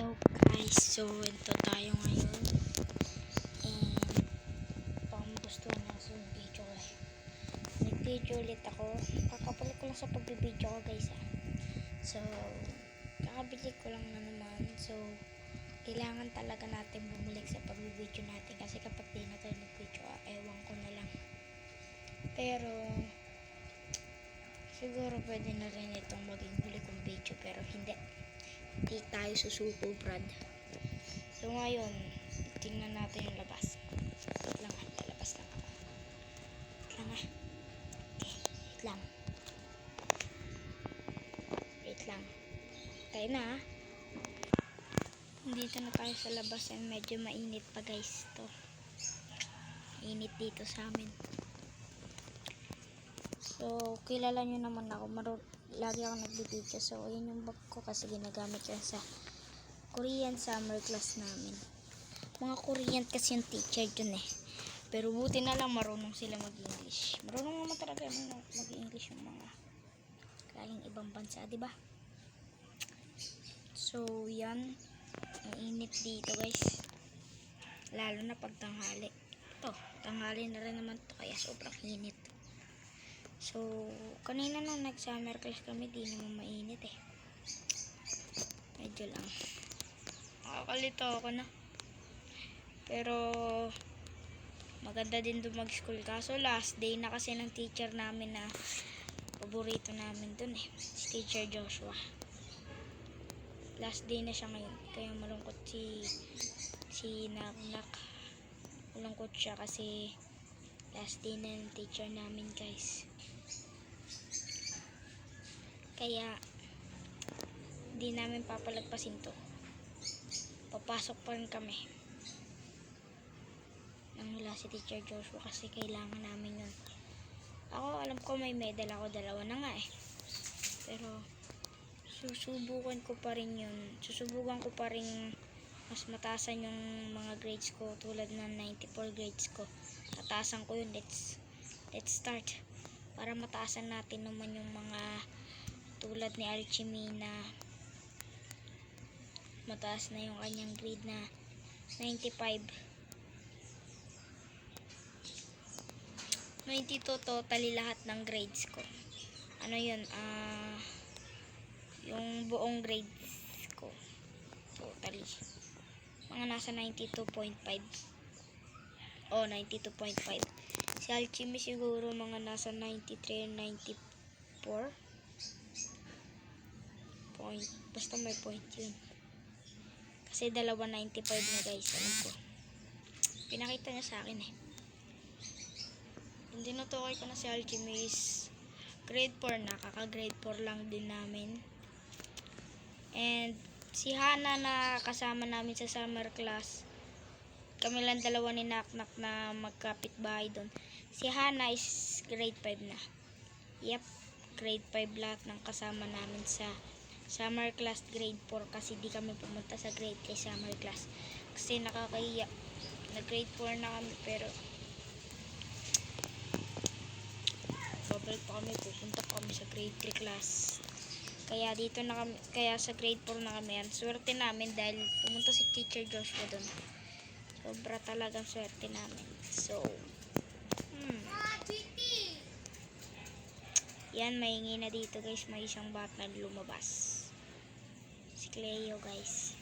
Hello guys, so ito tayo ngayon and baka magustuhan nyo sa video nag-video ulit ako, kakabalik ko lang sa pagbibideo ko guys so kakabili ko lang na naman, so kailangan talaga natin bumalik sa pagbibideo natin kasi kapag di na tayo nag-video, ewan ko na lang, pero siguro pwede na rin itong maging huli kong video, pero hindi tayo susuko Brad. So ngayon tingnan natin yung labas. Wait lang lalabas lang ako. Okay, wait lang tayo na Dito na tayo sa labas and medyo mainit pa guys to. Init dito sa amin. So kilala nyo naman ako, lagi ako nagbibideo. So yun yung bag ko kasi ginagamit ko sa Korean summer class namin. Mga Korean kasi yung teacher dun pero buti na lang marunong sila mag-English. Marunong naman talaga mag-English yung mga galing ibang bansa, diba? So yan, ang init dito guys, lalo na pag tanghali. Ito, tanghali na rin naman to kaya sobrang init. So kanina nung nag-summer class kami, di naman mainit medyo lang nakakalito ako na, pero maganda din doon mag-school. Kaso last day na kasi ng teacher namin na paborito namin doon si Teacher Joshua. Last day na siya ngayon, kaya malungkot si Nak. Malungkot siya kasi last day na ng teacher namin guys. Kaya di namin papalagpasin to, papasok pa rin kami nang wala si Teacher Joshua kasi kailangan namin yun. Ako alam ko may medal ako, dalawa na nga pero susubukan ko pa rin mas mataasan yung mga grades ko tulad ng 94 grades ko. Mataasan ko yun. Let's start para mataasan natin naman yung mga tulad ni Alchimina, mataas na yung kanyang grade na 95. 92 totally lahat ng grades ko. Ano yun? Yung buong grades ko totally mga nasa 92.5 o 92.5. Si Alchemy siguro mga nasa 93 94 point, basta may point yun kasi dalawa 95 na guys. Alam ko, pinakita niya sa akin Hindi tinutukoy ko na si Alchemy is grade 4 na, kaka grade 4 lang din namin. And si Hana na kasama namin sa summer class, kami lang dalawa ni Naknak na magkapit bahay doon. Si Hana is grade 5 na. Yep, grade 5 lahat ng kasama namin sa summer class grade 4 kasi di kami pumunta sa grade 3 summer class kasi nakakahiya na grade 4 na kami, pero babalik pa kami, pupunta pa kami sa grade 3 class. Kaya dito na kami, kaya sa grade 4 na kami yan. Swerte namin dahil pumunta si Teacher Joshua doon. Sobra talagang swerte namin. So yan, mahingi na dito guys, may isang bata na lumabas, si Cleo guys.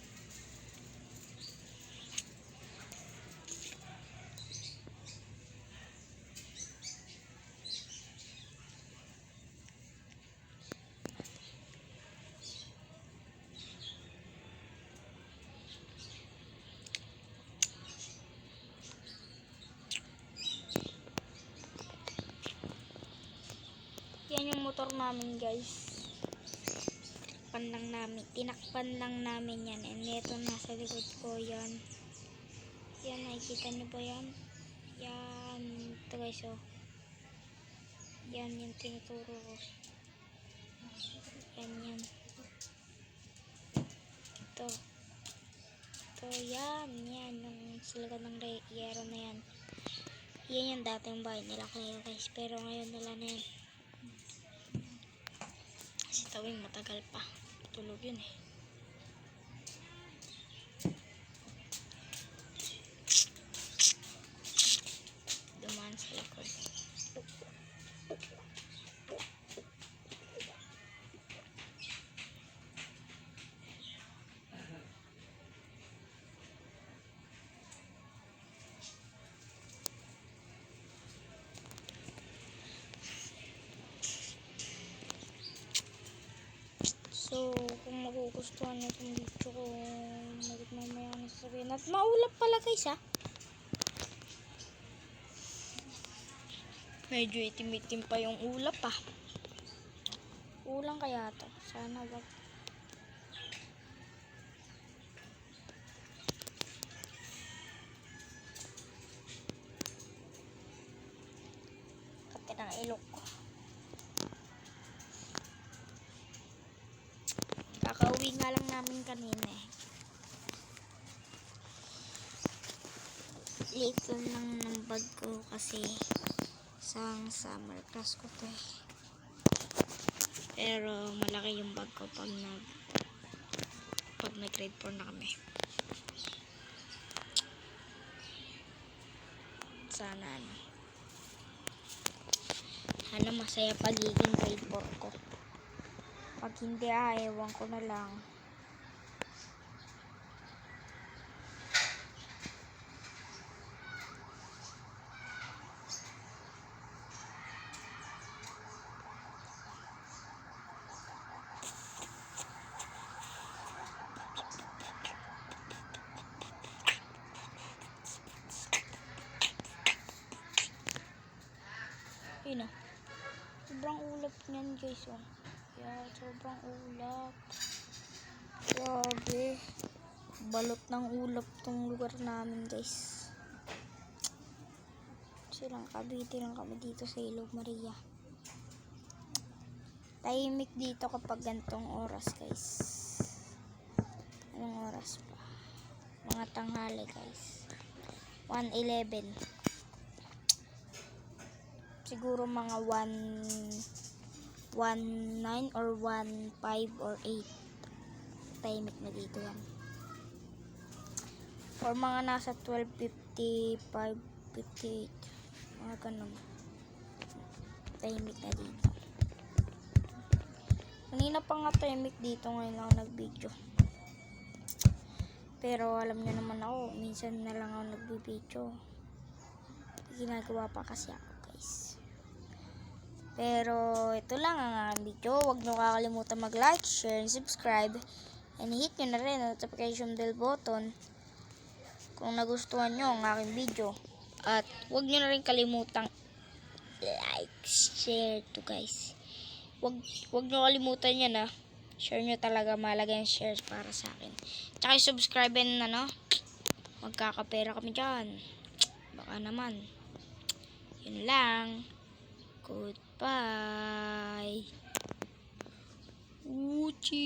Yan yung motor namin guys, tinakpan lang namin yan. And ito nasa likod ko yan, nakikita nyo ba yan? Yan ito guys, yan yung tinuturo ko. Yan ito yan yung sa likod ng yero na yan yung dating bahay nila kayo guys, pero ngayon wala na yan kasi tawing matagal pa tulog yun magugustuhan niyo itong video ko. Malit mamaya na sasabihin. At maulap pala guys ha. Medyo itim-itim pa yung ulap pa. Ulang kaya to. Sana wag. Kati ng ilok ko. Kakauwi nga lang namin kanina eh. Late lang ng bag ko kasi isang summer class ko to eh. Pero malaki yung bag ko pag nag grade 4 na kami. Sana masaya pagiging grade 4 ko. Pag hindi ewan ko na lang. Yun o. Sobrang ulap niyan guys o. Yeah, sobrang ulap. Grabe. Balot ng ulap tong lugar namin guys. Silang Cavite lang kami dito sa Ilog Maria. Tahimik dito kapag gantong oras guys. Anong oras pa? Mga tanghali guys. 1:11. Siguro mga 1:09 or 1:05 or 8. Tahimik na dito yan. Or mga nasa 12:55, 58. Mga ganun. Tahimik na dito. Kanina pa nga tahimik dito, ngayon lang ako nag-video. Pero alam niyo naman ako, minsan na lang ako nag-video. Ginagawa pa kasi ako guys. Pero ito lang ang aking video. Huwag niyo kakalimutan mag-like, share, and subscribe. And hit nyo na rin ang notification bell button kung nagustuhan nyo ang aking video. At huwag nyo na rin kalimutang like, share to guys. Huwag nyo kalimutan yan ha. Share nyo talaga, mahalaga yung shares para sa akin. Tsaka subscribe and magkakapera kami dyan. Baka naman. Yun lang. Goodbye. Uchi.